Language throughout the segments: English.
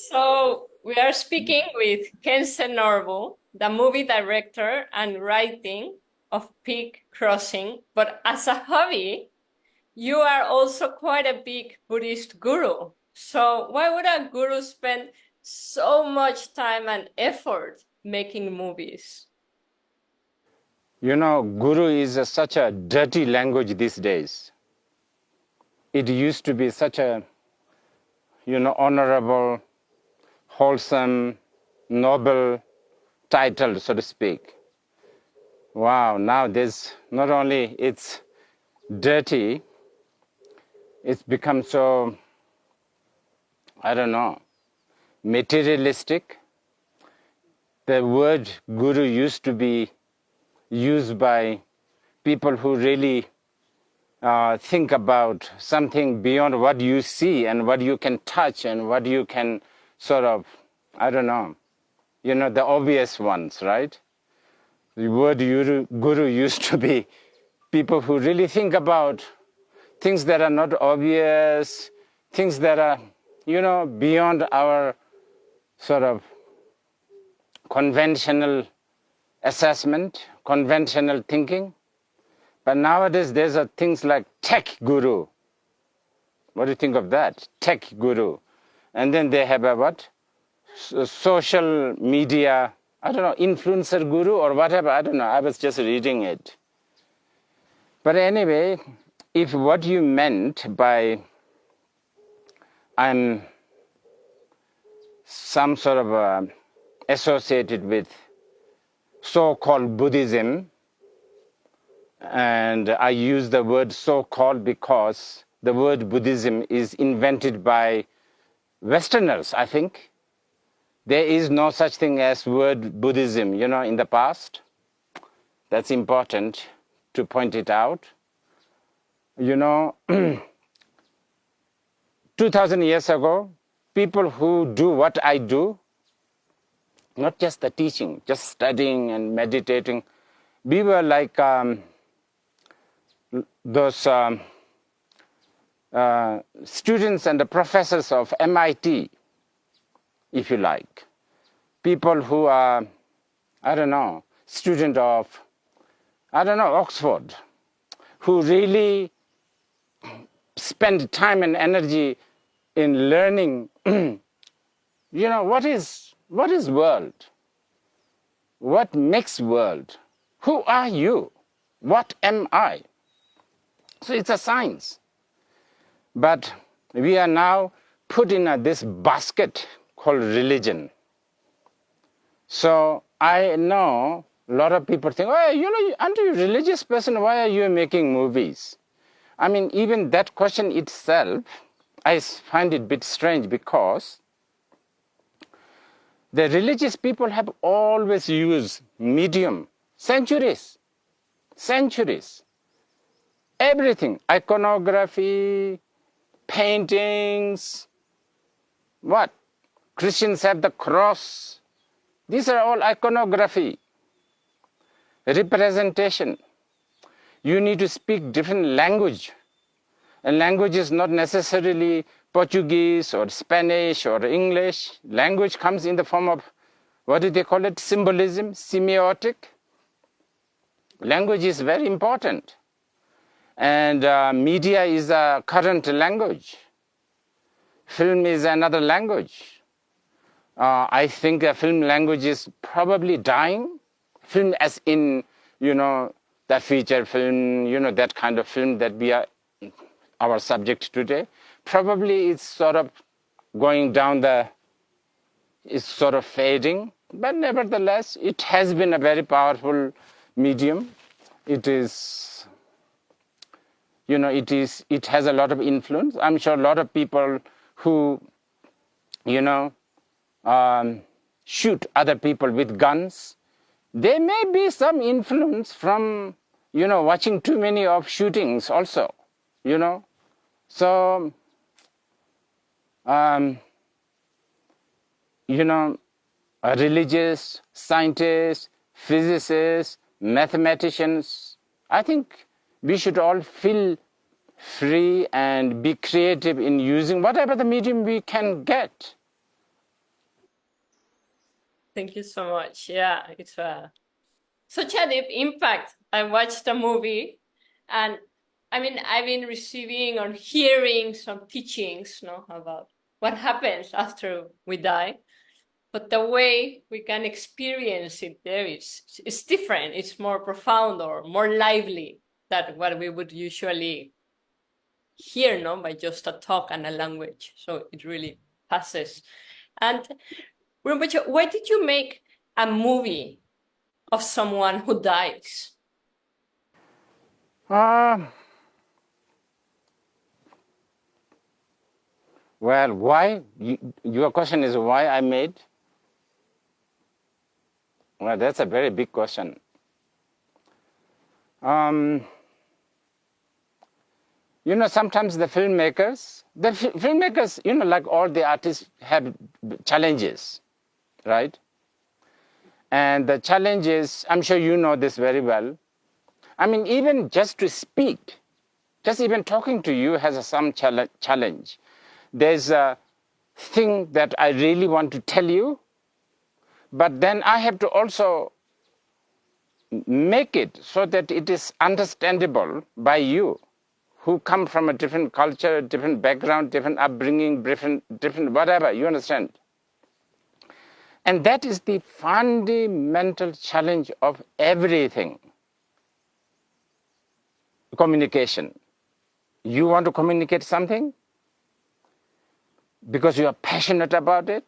So we are speaking with Khyentse Norbu, the movie director and writing of Pig Crossing. But as a hobby, you are also quite a big Buddhist guru. So why would a guru spend so much time and effort making movies? You know, guru is such a dirty language these days. It used to be such a, honorable, wholesome, noble title, so to speak. Wow, now there's not only it's dirty, it's become so, I don't know, materialistic. The word guru used to be used by people who really think about something beyond what you see and what you can touch and what you can sort of, I don't know, the obvious ones, right? The word guru used to be people who really think about things that are not obvious, things that are, beyond our sort of conventional assessment, conventional thinking. But nowadays there's things like tech guru. What do you think of that? Tech guru. And then they have a what? Social media, I don't know, influencer guru or whatever. I don't know. I was just reading it. But anyway, if what you meant by I'm some sort of associated with so-called Buddhism, and I use the word so-called because the word Buddhism is invented by Westerners, I think. There is no such thing as word Buddhism, in the past. That's important to point it out. 2000 years ago, people who do what I do, not just the teaching, just studying and meditating, we were like those students and the professors of MIT, if you like. People who are, I don't know, student of, I don't know, Oxford, who really spend time and energy in learning, what is world? What makes world? Who are you? What am I? So it's a science. But we are now put in this basket called religion. So I know a lot of people think, oh, aren't you a religious person? Why are you making movies? I mean, even that question itself, I find it a bit strange because the religious people have always used medium, centuries. Everything, iconography, paintings, what? Christians have the cross. These are all iconography, representation. You need to speak different language. And language is not necessarily Portuguese or Spanish or English. Language comes in the form of, what do they call it? Symbolism, semiotic. Language is very important. And media is a current language. Film is another language. I think the film language is probably dying. Film as in, that feature film, that kind of film that we are our subject today. Probably it's sort of going down it's sort of fading. But nevertheless, it has been a very powerful medium. It is, it has a lot of influence. I'm sure a lot of people who, shoot other people with guns, there may be some influence from, watching too many of shootings also, So, religious, scientists, physicists, mathematicians, I think we should all feel free and be creative in using whatever the medium we can get. Thank you so much. Yeah, it's such a deep impact. I watched the movie, and I mean, I've been receiving or hearing some teachings, about what happens after we die. But the way we can experience it there is different. It's more profound or more lively than what we would usually hear, by just a talk and a language. So it really passes. And Rinpoche, why did you make a movie of someone who dies? Uh, well, why? Your question is why I made? Well, that's a very big question. Sometimes the filmmakers, like all the artists, have challenges, right? And the challenges, I'm sure you know this very well. I mean, even just to speak, just even talking to you has some challenge. There's a thing that I really want to tell you, but then I have to also make it so that it is understandable by you, who come from a different culture, different background, different upbringing, different whatever, you understand? And that is the fundamental challenge of everything. Communication. You want to communicate something because you are passionate about it,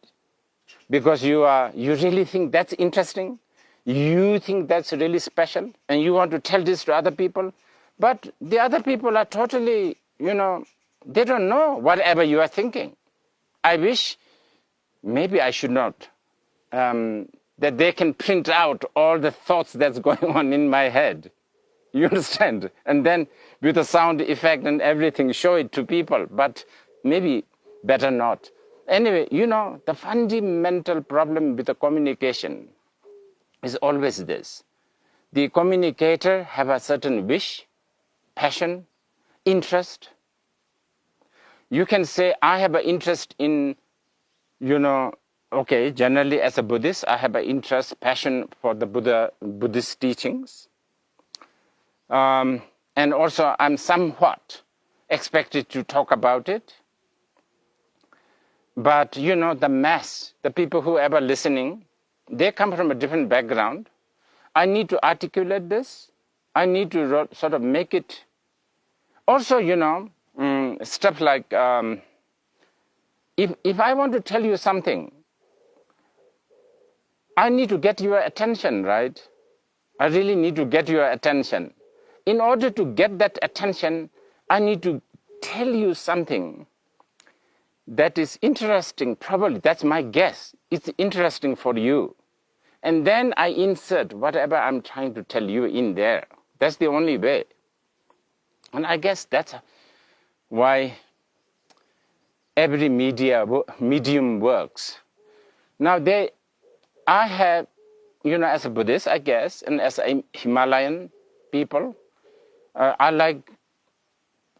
because you really think that's interesting, you think that's really special, and you want to tell this to other people, but the other people are totally, they don't know whatever you are thinking. I wish, maybe I should not, that they can print out all the thoughts that's going on in my head. You understand? And then with a sound effect and everything, show it to people, but maybe better not. Anyway, the fundamental problem with the communication is always this. The communicator have a certain wish, passion, interest. You can say, I have an interest in, generally as a Buddhist, I have an interest, passion for the Buddhist teachings. And also I'm somewhat expected to talk about it. But the mass, the people who are listening, they come from a different background. I need to articulate this. I need to sort of make it. Also, stuff like, if I want to tell you something, I need to get your attention, right? I really need to get your attention. In order to get that attention, I need to tell you something that is interesting. Probably, that's my guess. It's interesting for you. And then I insert whatever I'm trying to tell you in there. That's the only way. And I guess that's why every medium works. Now, I have, as a Buddhist, I guess, and as a Himalayan people, I like,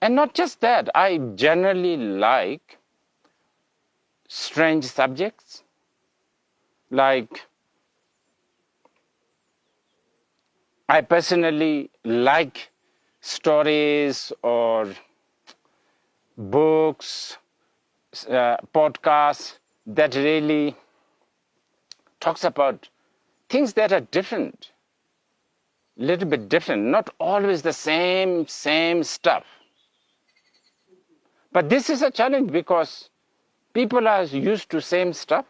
and not just that, I generally like strange subjects, like I personally like stories or books, podcasts that really talks about things that are different, little bit different, not always the same stuff. But this is a challenge because people are used to same stuff,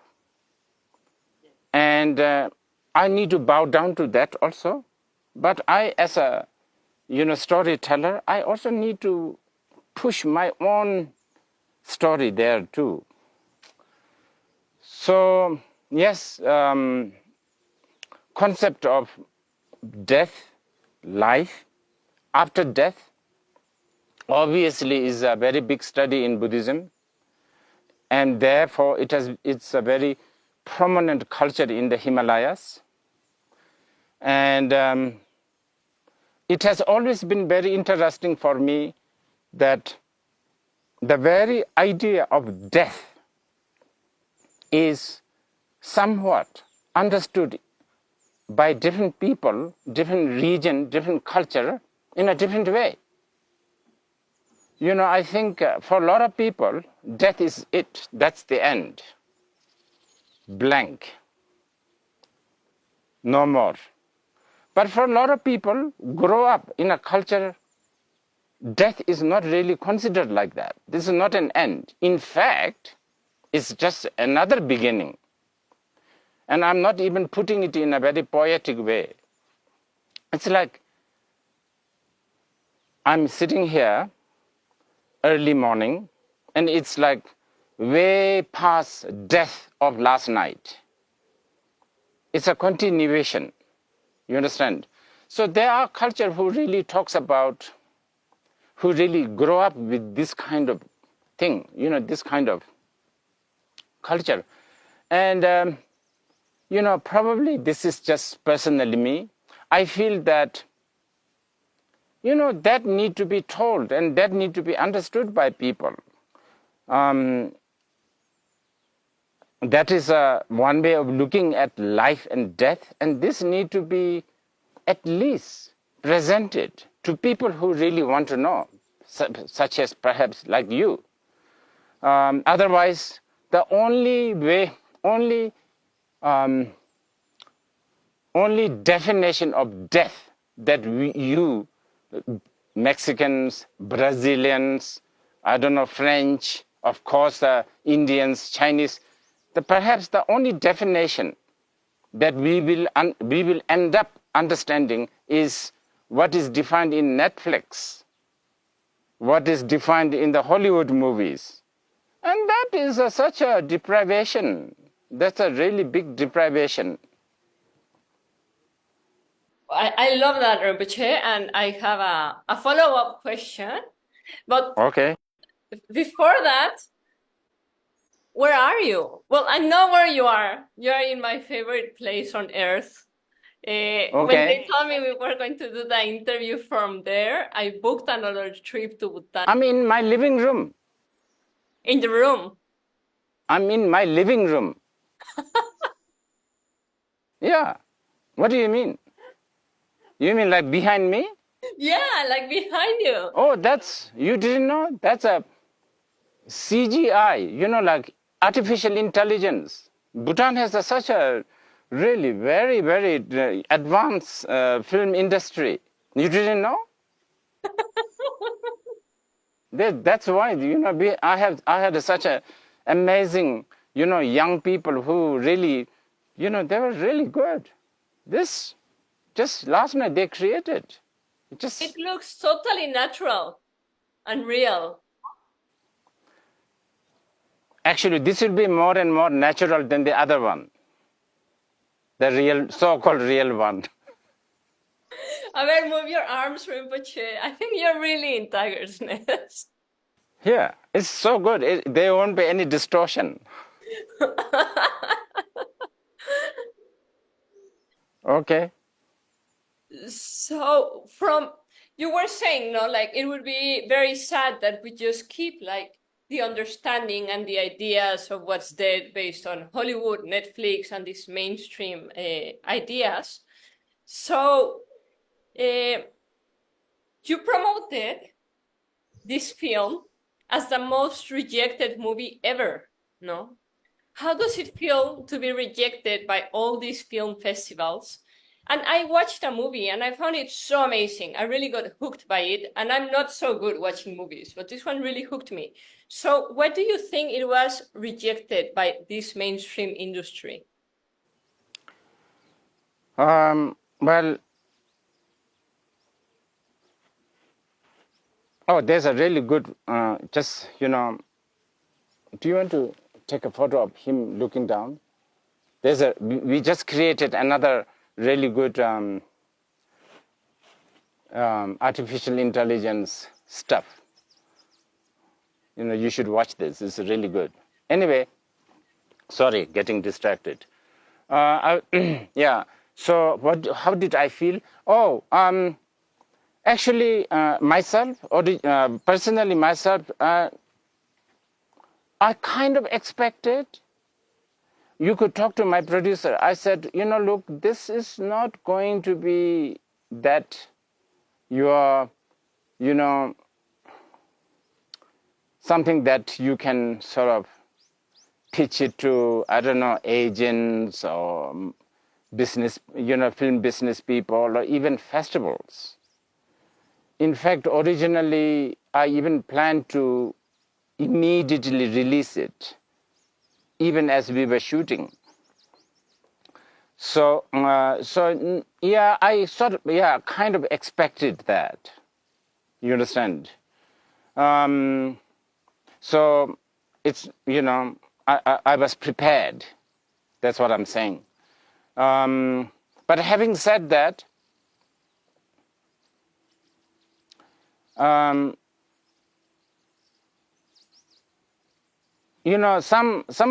and I need to bow down to that also. But I, as a storyteller, I also need to push my own story there too. So yes, concept of death, life, after death, obviously is a very big study in Buddhism, and therefore it's a very prominent culture in the Himalayas. And it has always been very interesting for me that the very idea of death is somewhat understood by different people, different region, different culture in a different way. I think for a lot of people, death is it. That's the end. Blank. No more. But for a lot of people, grow up in a culture, death is not really considered like that. This is not an end. In fact, it's just another beginning. And I'm not even putting it in a very poetic way. It's like I'm sitting here early morning, and it's like way past death of last night. It's a continuation. You understand? So there are culture who really talks about, who really grow up with this kind of thing, this kind of culture. And, probably this is just personally me. I feel that, that need to be told and that need to be understood by people. That is one way of looking at life and death, and this need to be at least presented to people who really want to know, such as perhaps like you. Otherwise, the only way, only definition of death that you, Mexicans, Brazilians, I don't know, French, of course, Indians, Chinese, perhaps the only definition that we will end up understanding is what is defined in Netflix, what is defined in the Hollywood movies. And that is such a deprivation. That's a really big deprivation. I love that, Rinpoche, and I have a follow-up question. But okay. Before that, where are you? Well, I know where you are. You are in my favorite place on earth. When they told me we were going to do the interview from there, I booked another trip to Bhutan. I'm in my living room. In the room? I'm in my living room. Yeah. What do you mean? You mean like behind me? Yeah, like behind you. Oh, you didn't know? That's a CGI, like artificial intelligence. Bhutan has such a really very, very advanced film industry. You didn't know? That's why, I had such a amazing, young people who really, they were really good. This, just last night they created. It looks totally natural and real. Actually, this will be more and more natural than the other one. The real, so-called real one. I will move your arms, Rinpoche. I think you're really in tiger's nest. Yeah, it's so good. There won't be any distortion. Okay. So you were saying, no, like it would be very sad that we just keep like the understanding and the ideas of what's dead based on Hollywood, Netflix, and these mainstream ideas. So you promoted this film as the most rejected movie ever, no? How does it feel to be rejected by all these film festivals? And I watched a movie and I found it so amazing. I really got hooked by it. And I'm not so good watching movies, but this one really hooked me. So why do you think it was rejected by this mainstream industry? Well, there's a really good, do you want to take a photo of him looking down? We just created another really good artificial intelligence stuff. You should watch this. It's really good. Anyway, sorry, getting distracted. Yeah. So how did I feel? Oh, actually, myself, or personally myself, I kind of expected, you could talk to my producer. I said, look, this is not going to be that you are, something that you can sort of pitch it to, I don't know, agents or business, film business people or even festivals. In fact, originally, I even planned to immediately release it, even as we were shooting. So, yeah, I kind of expected that. You understand? So it's, I was prepared. That's what I'm saying. But having said that, some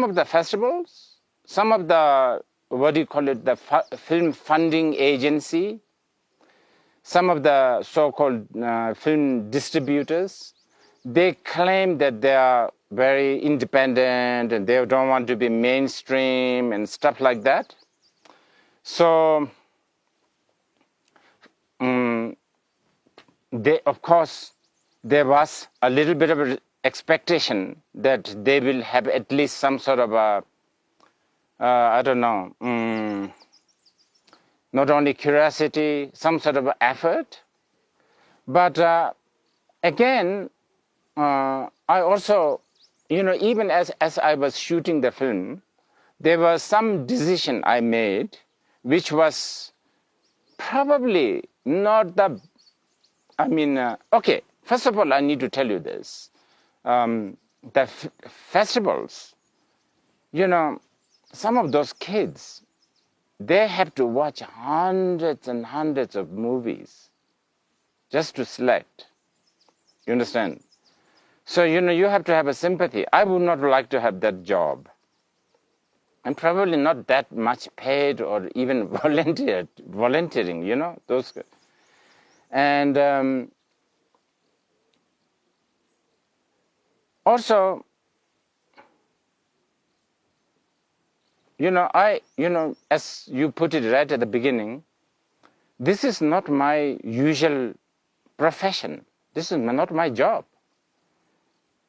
of the festivals, some of the, what do you call it, the film funding agency, some of the so-called film distributors, they claim that they are very independent and they don't want to be mainstream and stuff like that. So, of course, there was a little bit of an expectation that they will have at least some sort of a, I don't know, not only curiosity, some sort of effort. But again, I also, even as I was shooting the film, there was some decision I made, which was probably not the, okay, first of all, I need to tell you this. The festivals, some of those kids, they have to watch hundreds and hundreds of movies just to select. You understand? So, you have to have a sympathy. I would not like to have that job. I'm probably not that much paid or even volunteering, those. And also, as you put it right at the beginning, this is not my usual profession. This is not my job.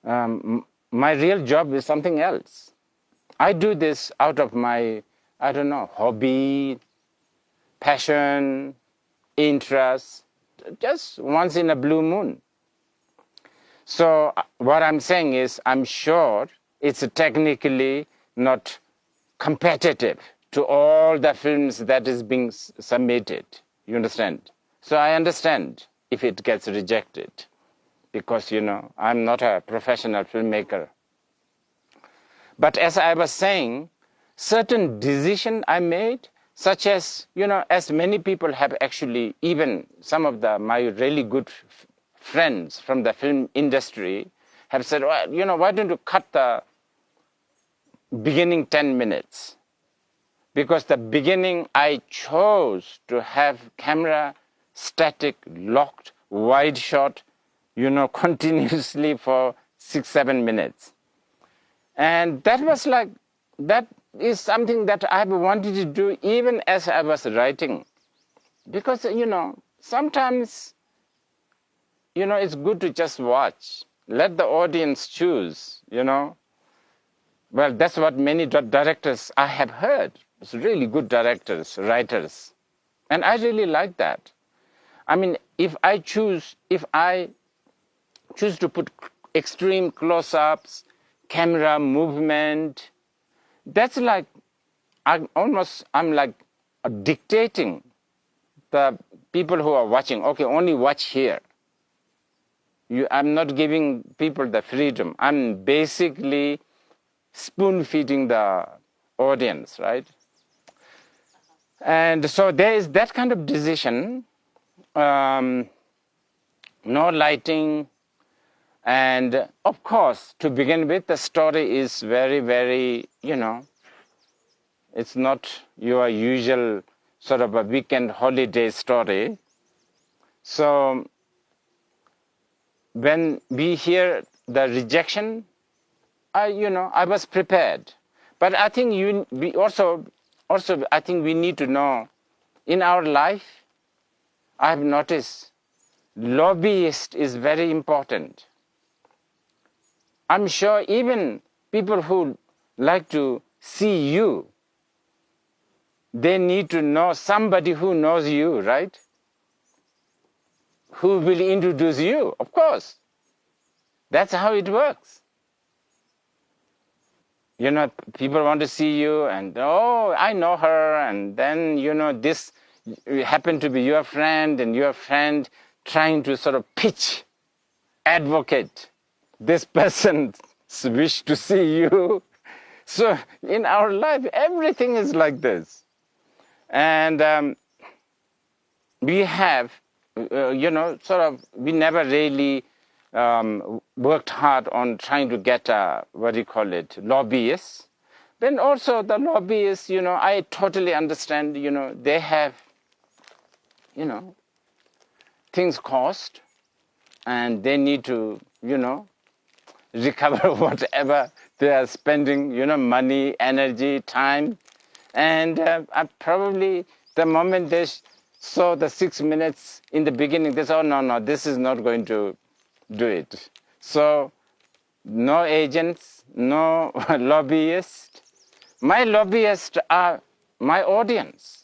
My real job is something else. I do this out of my, I don't know, hobby, passion, interest, just once in a blue moon. So what I'm saying is, I'm sure it's technically not competitive to all the films that is being submitted. You understand? So I understand if it gets rejected, because, I'm not a professional filmmaker. But as I was saying, certain decision I made, such as, as many people have actually, even some of my really good friends from the film industry have said, well, why don't you cut the beginning 10 minutes? Because the beginning, I chose to have camera static, locked, wide shot, continuously for 6-7 minutes. And that was like, that is something that I wanted to do even as I was writing. Because, sometimes, it's good to just watch. Let the audience choose, Well, that's what many directors I have heard. It's really good directors, writers. And I really like that. If I choose to put extreme close-ups, camera movement, that's like, I'm like dictating the people who are watching, okay, only watch here. I'm not giving people the freedom. I'm basically spoon-feeding the audience, right? And so there is that kind of decision, no lighting, and of course, to begin with, the story is very, very, it's not your usual sort of a weekend holiday story. So when we hear the rejection, I was prepared. But I think we also, I think we need to know, in our life, I have noticed, lobbyist is very important. I'm sure even people who like to see you, they need to know somebody who knows you, right? Who will introduce you, of course. That's how it works. You know, people want to see you and, oh, I know her, and then, you know, this happened to be your friend, and your friend trying to sort of pitch, advocate this person's wish to see you. So in our life, everything is like this. And we have, you know, sort of, we never really worked hard on trying to get what do you call it, lobbyists. Then also the lobbyists, you know, I totally understand, you know, they have, you know, things cost, and they need to, you know, recover whatever they are spending, you know, money, energy, time. And probably the moment they saw the 6 minutes in the beginning, they said, oh, no, this is not going to do it. So no agents, no lobbyists. My lobbyists are my audience.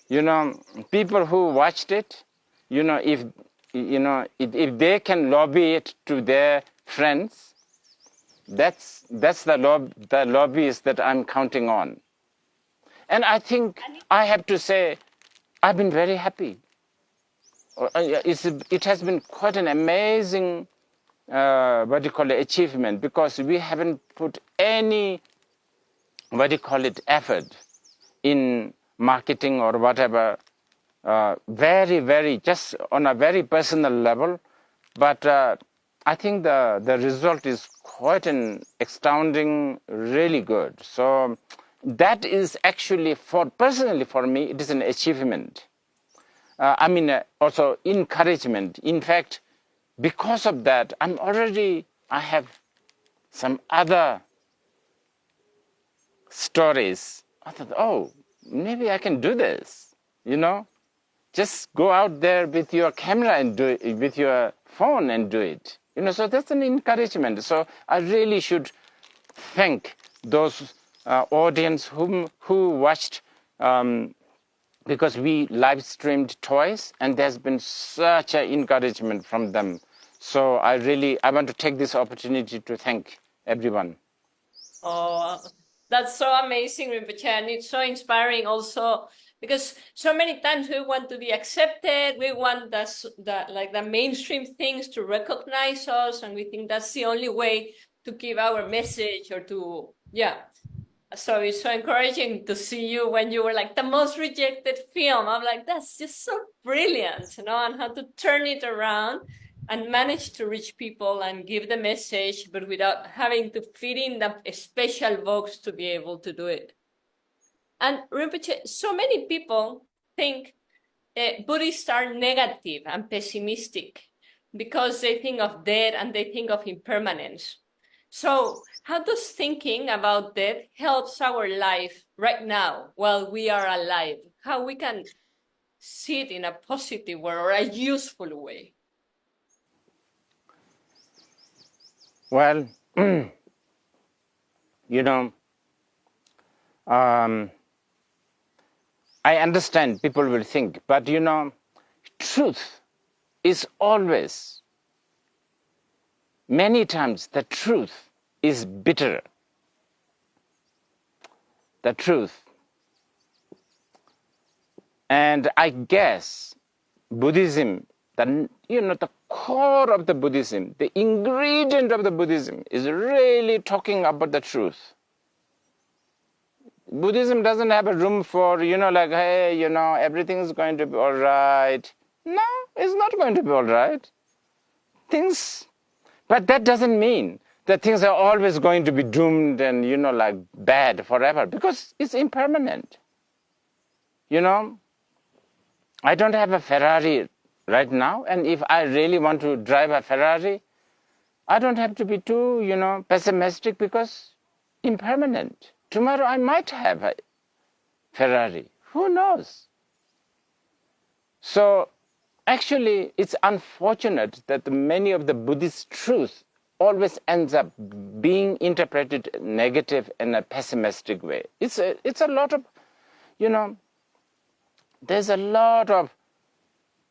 You know, people who watched it, you know, if they can lobby it to their friends, that's the lobbyist that I'm counting on. And I think I have to say, I've been very happy. It has been quite an amazing, what do you call it, achievement, because we haven't put any, what do you call it, effort in marketing or whatever. Very, very, just on a very personal level. But I think the result is quite an astounding, really good. So that is actually, personally for me, it is an achievement. I mean, also encouragement. In fact, because of that, I have some other stories. I thought, oh, maybe I can do this, you know? Just go out there with your camera and do it, with your phone and do it. You know, so that's an encouragement. So I really should thank those audience who watched, because we live streamed twice, and there's been such an encouragement from them. So I want to take this opportunity to thank everyone. Oh, that's so amazing, Rinpoche, and it's so inspiring also, because so many times we want to be accepted, we want the mainstream things to recognize us, and we think that's the only way to give our message or to, yeah. So it's so encouraging to see you when you were like the most rejected film. I'm like, that's just so brilliant, you know, and how to turn it around and manage to reach people and give the message, but without having to fit in the special box to be able to do it. And Rinpoche, so many people think Buddhists are negative and pessimistic because they think of death and they think of impermanence. So how does thinking about death helps our life right now while we are alive? How we can see it in a positive way or a useful way? Well, you know, I understand people will think, but you know, truth is always, many times, the truth is bitter. The truth. And I guess Buddhism, the core of the Buddhism, the ingredient of the Buddhism is really talking about the truth. Buddhism doesn't have a room for, like, hey, everything's going to be all right. No, it's not going to be all right. But that doesn't mean that things are always going to be doomed and, like bad forever, because it's impermanent. I don't have a Ferrari right now, and if I really want to drive a Ferrari, I don't have to be too, pessimistic, because impermanent. Tomorrow I might have a Ferrari. Who knows? So actually, it's unfortunate that many of the Buddhist truths always ends up being interpreted negative in a pessimistic way. It's a lot of, there's a lot of,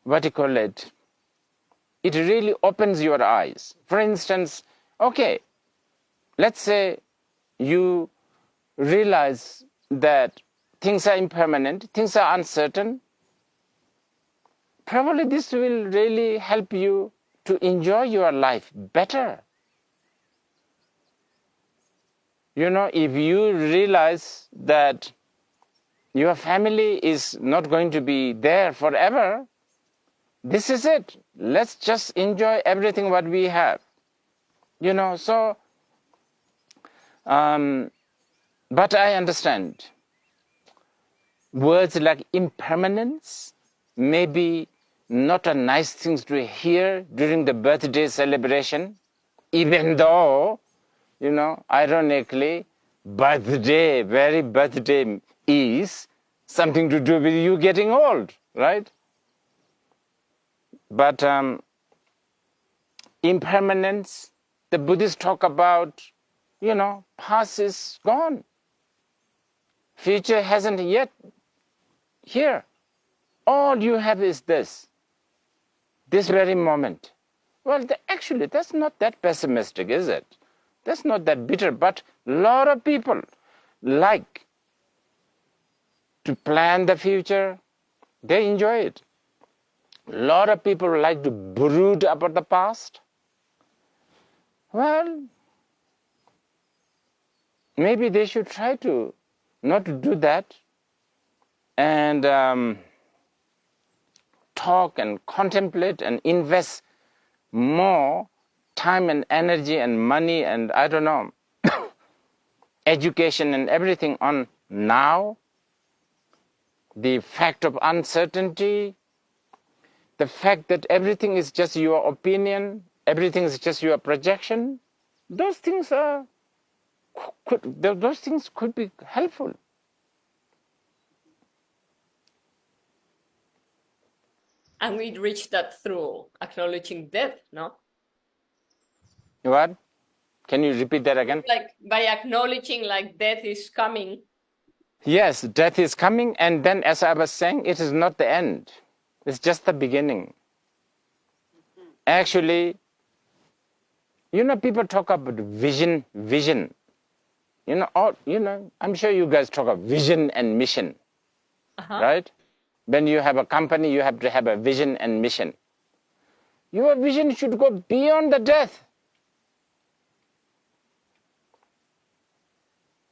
what do you call it? It really opens your eyes. For instance, okay, let's say you realize that things are impermanent, things are uncertain. Probably this will really help you to enjoy your life better. If you realize that your family is not going to be there forever, this is it. Let's just enjoy everything what we have. So, but I understand. Words like impermanence may be not a nice thing to hear during the birthday celebration, even though, ironically, very birthday is something to do with you getting old, right? But impermanence, the Buddhists talk about, past is gone. Future hasn't yet here. All you have is this very moment. Well, actually, that's not that pessimistic, is it? That's not that bitter, but a lot of people like to plan the future. They enjoy it. A lot of people like to brood about the past. Well, maybe they should try to not to do that and talk and contemplate and invest more time and energy and money and I don't know, education and everything on now, the fact of uncertainty, the fact that everything is just your opinion, everything is just your projection. Those things could be helpful. And we reach that through acknowledging death, no? What? Can you repeat that again? Like by acknowledging like death is coming. Yes, death is coming, and then as I was saying, it is not the end. It's just the beginning. Actually, people talk about vision. I'm sure you guys talk about vision and mission, right? When you have a company, you have to have a vision and mission. Your vision should go beyond the death.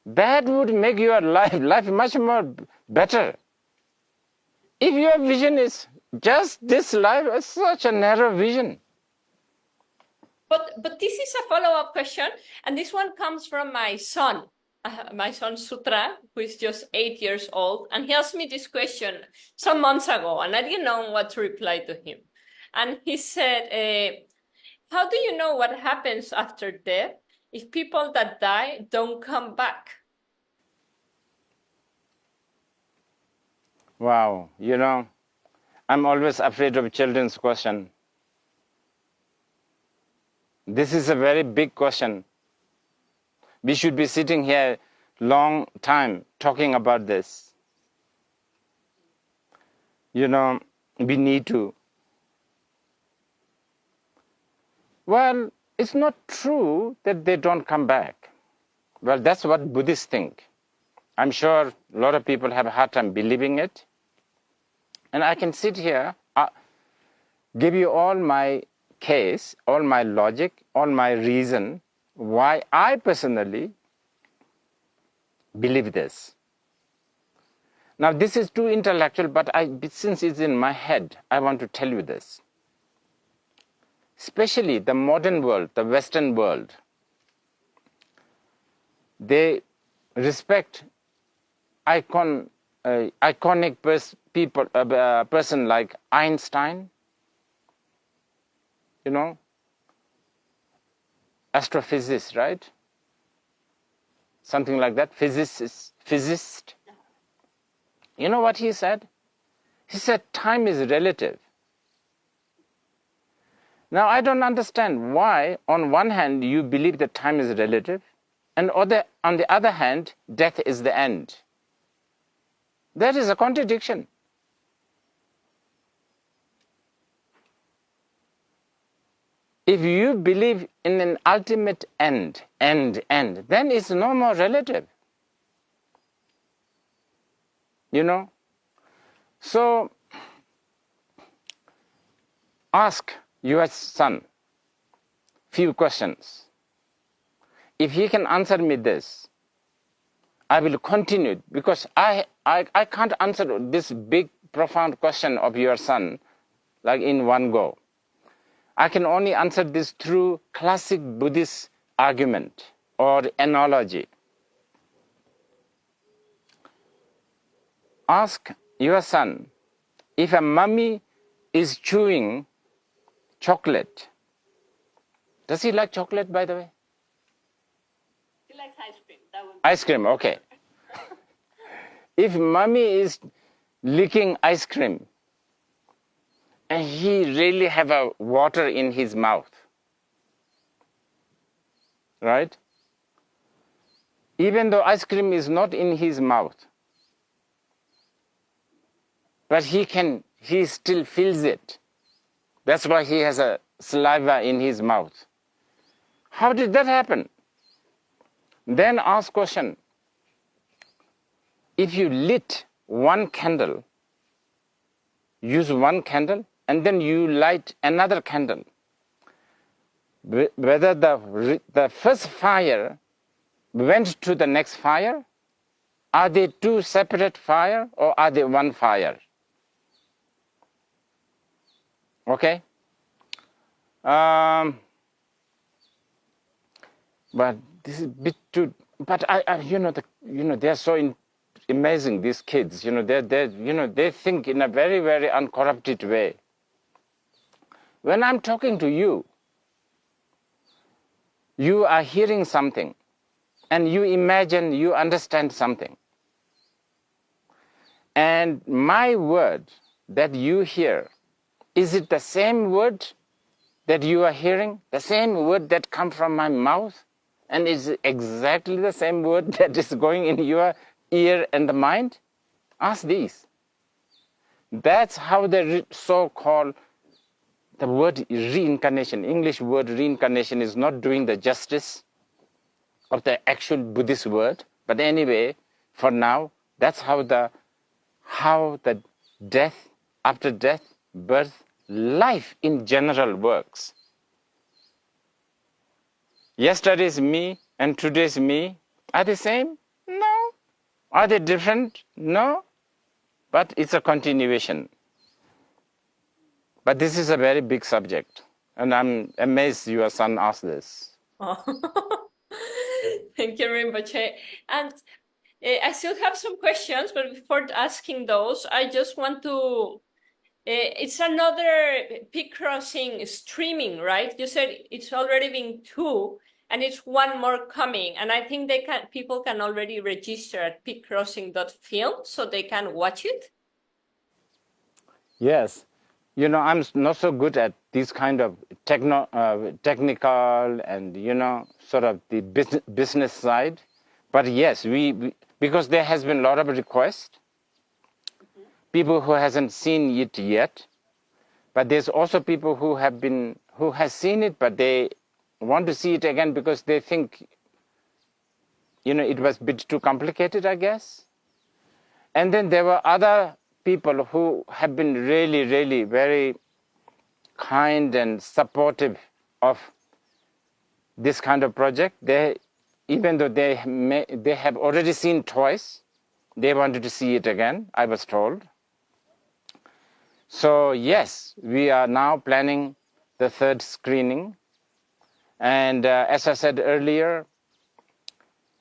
That would make your life much more better. If your vision is just this life, it's such a narrow vision. But this is a follow-up question, and this one comes from my son Sutra, who is just 8 years old, and he asked me this question some months ago, and I didn't know what to reply to him. And he said, how do you know what happens after death if people that die don't come back? Wow, I'm always afraid of children's question. This is a very big question. We should be sitting here long time talking about this. We need to. Well, it's not true that they don't come back. Well, that's what Buddhists think. I'm sure a lot of people have a hard time believing it. And I can sit here, give you all my case, all my logic, all my reason why I personally believe this. Now, this is too intellectual, but since it's in my head, I want to tell you this. Especially the modern world, the Western world, they respect iconic person like Einstein, astrophysicist, right? something like that, physicist. You know what he said? He said, time is relative. Now, I don't understand why, on one hand, you believe that time is relative, and on the other hand, death is the end. That is a contradiction. If you believe in an ultimate end, then it's no more relative. You know? So, ask your son few questions. If he can answer me this, I will continue, because I can't answer this big, profound question of your son like in one go. I can only answer this through classic Buddhist argument or analogy. Ask your son, if a mummy is chewing chocolate, does he like chocolate, by the way? He likes ice cream. That would be Ice cream, okay. If mummy is licking ice cream and he really have a water in his mouth, right? Even though ice cream is not in his mouth, but he still feels it. That's why he has a saliva in his mouth. How did that happen? Then ask question. If you lit one candle, use one candle, and then you light another candle, whether the first fire went to the next fire, are they two separate fire or are they one fire? Okay? But this is a bit too. But they're so amazing. These kids, they think in a very, very uncorrupted way. When I'm talking to you, you are hearing something, and you imagine you understand something. And my word that you hear, is it the same word that you are hearing? The same word that comes from my mouth? And is it exactly the same word that is going in your ear and the mind? Ask these. That's how the so-called, the word reincarnation, English word reincarnation is not doing the justice of the actual Buddhist word. But anyway, for now, that's how the death, after death, birth, life in general works. Yesterday's me and today's me are the same? No. Are they different? No. But it's a continuation. But this is a very big subject, and I'm amazed your son asked this. Oh. Thank you, Rinpoche. And I still have some questions, but before asking those, I just want to. It's another peak crossing streaming, right? You said it's already been 2, and it's one more coming. And I think people can already register at peakcrossing.film so they can watch it. Yes. I'm not so good at this kind of technical and, sort of the business side. But yes, we because there has been a lot of requests, people who hasn't seen it yet. But there's also people who has seen it, but they want to see it again because they think, it was a bit too complicated, I guess. And then there were other people who have been really, really very kind and supportive of this kind of project. Even though they have already seen twice, they wanted to see it again, I was told. So yes, we are now planning the 3rd screening. And as I said earlier,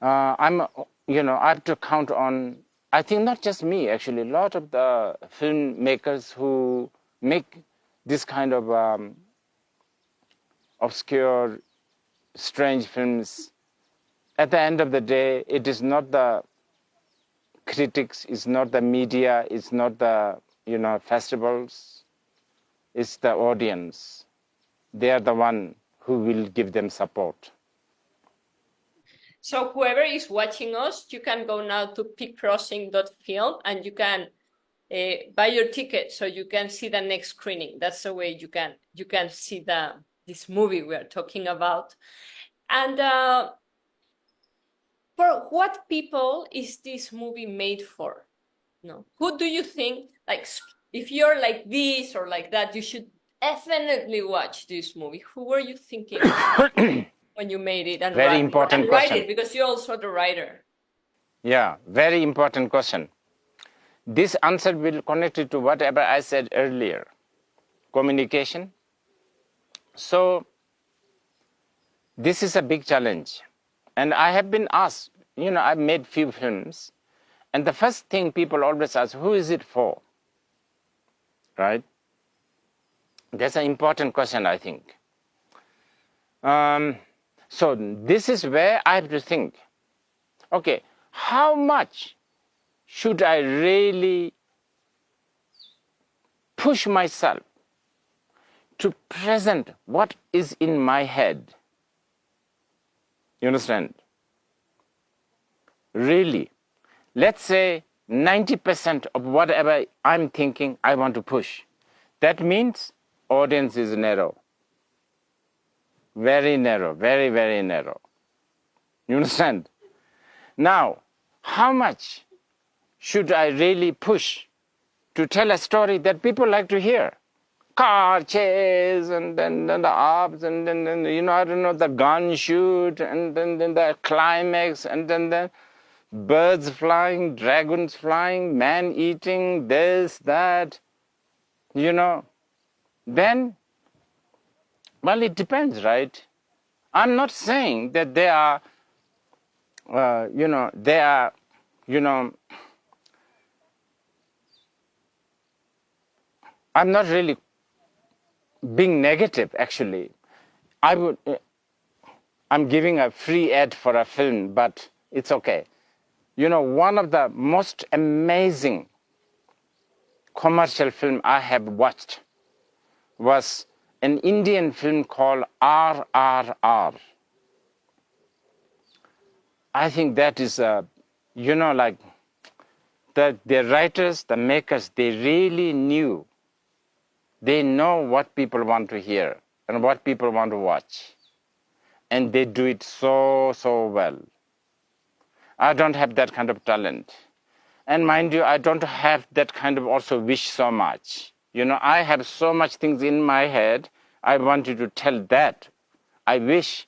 I have to count on, I think not just me, actually, a lot of the filmmakers who make this kind of obscure, strange films at the end of the day, it is not the critics, it's not the media, it's not the festivals, it's the audience. They are the one who will give them support. So whoever is watching us, you can go now to peakcrossing.film and you can buy your ticket so you can see the next screening. That's the way you can see this movie we are talking about. And for what people is this movie made for? No, who do you think, like, if you're like this or like that, you should definitely watch this movie? Who were you thinking when you made it and Very important write question. it, because you're also the writer? Yeah, very important question. This answer will connect it to whatever I said earlier. Communication. So this is a big challenge. And I have been asked, I've made few films, and the first thing people always ask, who is it for? Right? That's an important question, I think. So this is where I have to think, okay, how much should I really push myself to present what is in my head? You understand? Really. Let's say 90% of whatever I'm thinking, I want to push. That means audience is narrow. Very narrow, very, very narrow. You understand? Now, how much should I really push to tell a story that people like to hear? Car chase, and then the ups, and then I don't know, the gun shoot, and then the climax, and then the birds flying, dragons flying, man eating, this, that, then, well, it depends, right? I'm not saying that they are, I'm not really being negative, actually. I'm giving a free ad for a film, but it's okay. One of the most amazing commercial film I have watched was an Indian film called RRR. I think that is, like, the writers, the makers, they really knew. They know what people want to hear and what people want to watch. And they do it so, so well. I don't have that kind of talent. And mind you, I don't have that kind of also wish so much. I have so much things in my head. I want you to tell that. I wish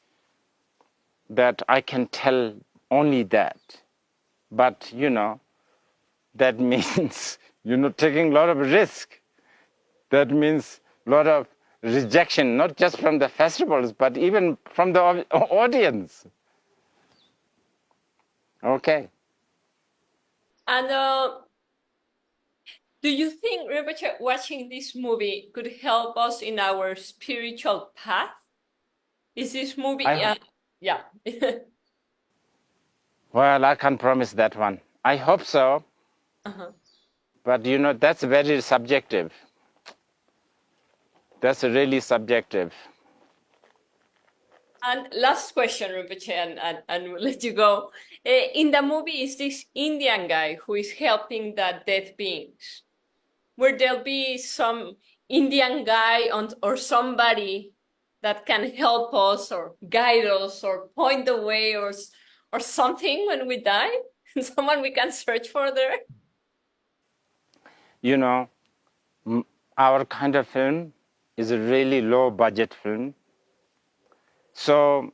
that I can tell only that. But, that means, taking a lot of risk. That means a lot of rejection, not just from the festivals, but even from the audience. Okay. And do you think, Rebecca, watching this movie could help us in our spiritual path? Is this movie? Yeah. Well, I can't promise that one. I hope so. Uh-huh. But that's very subjective. That's really subjective. And last question, Rebecca, and we'll let you go. In the movie is this Indian guy who is helping the dead beings. Will there be some Indian guy or somebody that can help us or guide us or point the way or something when we die? Someone we can search for there? Our kind of film is a really low budget film. So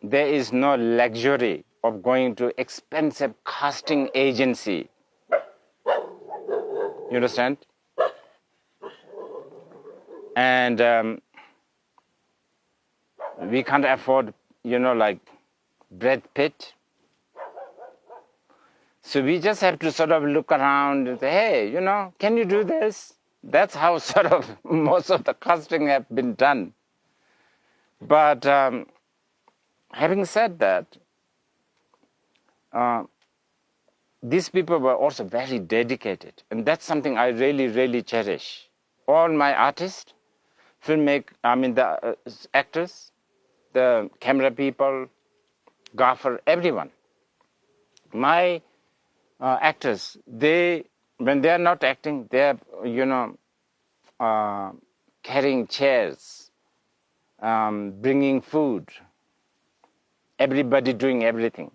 there is no luxury of going to expensive casting agency. You understand? And we can't afford, like Brad Pitt. So we just have to sort of look around and say, hey, can you do this? That's how sort of most of the casting have been done. But having said that, these people were also very dedicated, and that's something I really, really cherish. All my artists, the actors, the camera people, gaffer, everyone. My actors, when they are not acting, they are, carrying chairs, bringing food, everybody doing everything.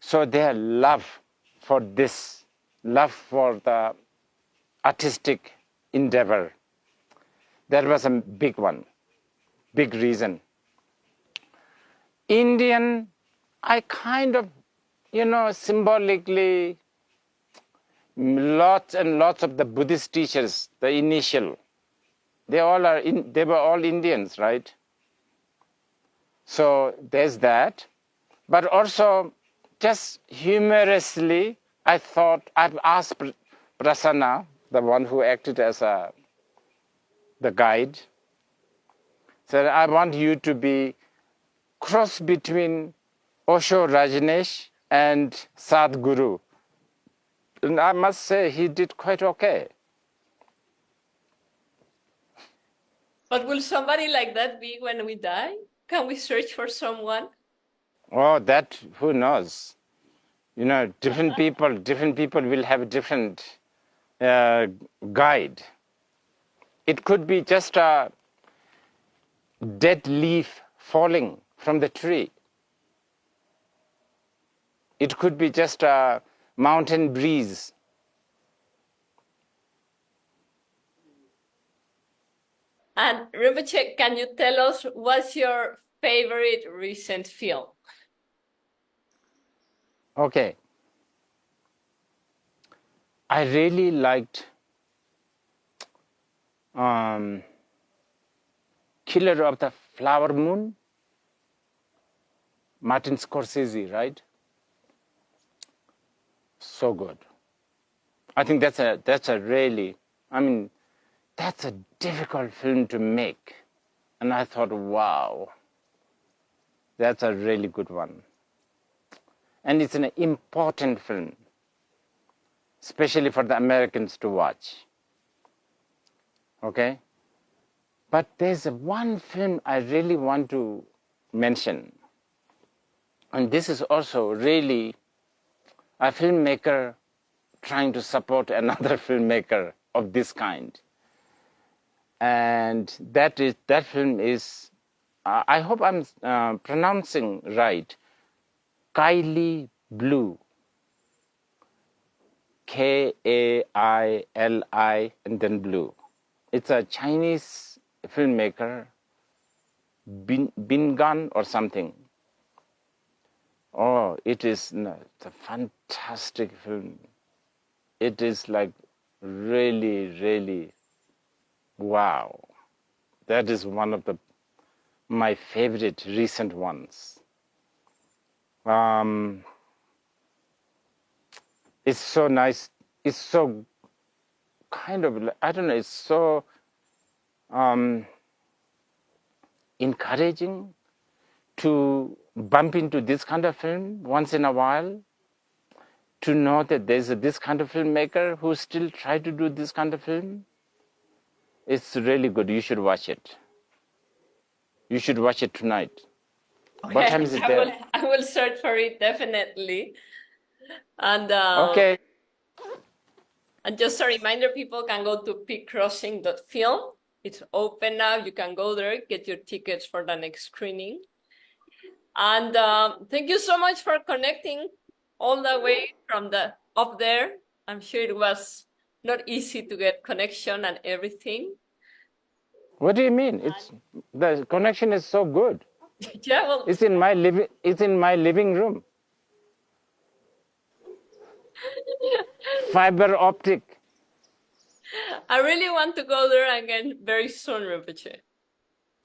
So their love for this, love for the artistic endeavor, that was a big one, big reason. Indian, I kind of, symbolically, lots and lots of the Buddhist teachers, the initial, they were all Indians, right? So there's that. But also, just humorously, I've asked Prasanna, the one who acted as the guide, said, I want you to be cross between Osho Rajneesh and Sadhguru. And I must say, he did quite okay. But will somebody like that be when we die? Can we search for someone? Oh, that, who knows? Different people will have a different guide. It could be just a dead leaf falling from the tree. It could be just a mountain breeze. And Rinpoche, can you tell us what's your favorite recent film? Okay. I really liked Killer of the Flower Moon, Martin Scorsese, right? So good. I think that's a really, that's a difficult film to make. And I thought, wow, that's a really good one. And it's an important film, especially for the Americans to watch. Okay? But there's one film I really want to mention. And this is also really a filmmaker trying to support another filmmaker of this kind. And that film is, I hope I'm pronouncing right, Kaili Blue. Kaili and then Blue. It's a Chinese filmmaker, Bin Gan or something. Oh, it's a fantastic film. It is like really, really, wow. That is one of my favorite recent ones. It's so nice. It's so kind of, I don't know, it's so encouraging to bump into this kind of film once in a while, to know that there's this kind of filmmaker who still try to do this kind of film. It's really good. You should watch it. You should watch it tonight. Okay, What time is it there? I will search for it, definitely. And Okay. And just a reminder, people can go to peakcrossing.film. It's open now. You can go there, get your tickets for the next screening. And thank you so much for connecting all the way from up there. I'm sure it was not easy to get connection and everything. What do you mean? The connection is so good. Yeah, well, It's in my living room. Fiber optic. I really want to go there again very soon, Rinpoche.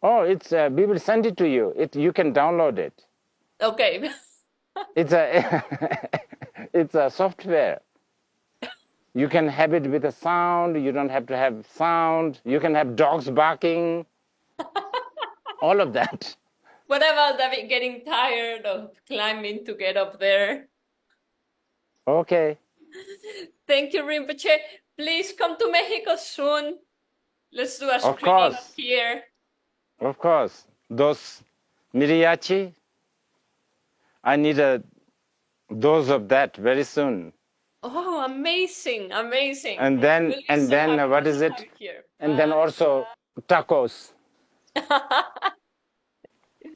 Oh, we will send it to you. You can download it. Okay. It's a software. You can have it with a sound. You don't have to have sound. You can have dogs barking. All of that. What about getting tired of climbing to get up there? Okay. Thank you, Rinpoche. Please come to Mexico soon. Let's do a Of screening course. here. Of course. Those mariachi, I need a dose of that very soon. Oh, amazing, amazing. And We'll then be and so then happy what to is it? have you here. And then also tacos. Bye.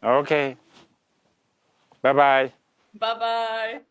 Okay. Bye bye. Bye-bye.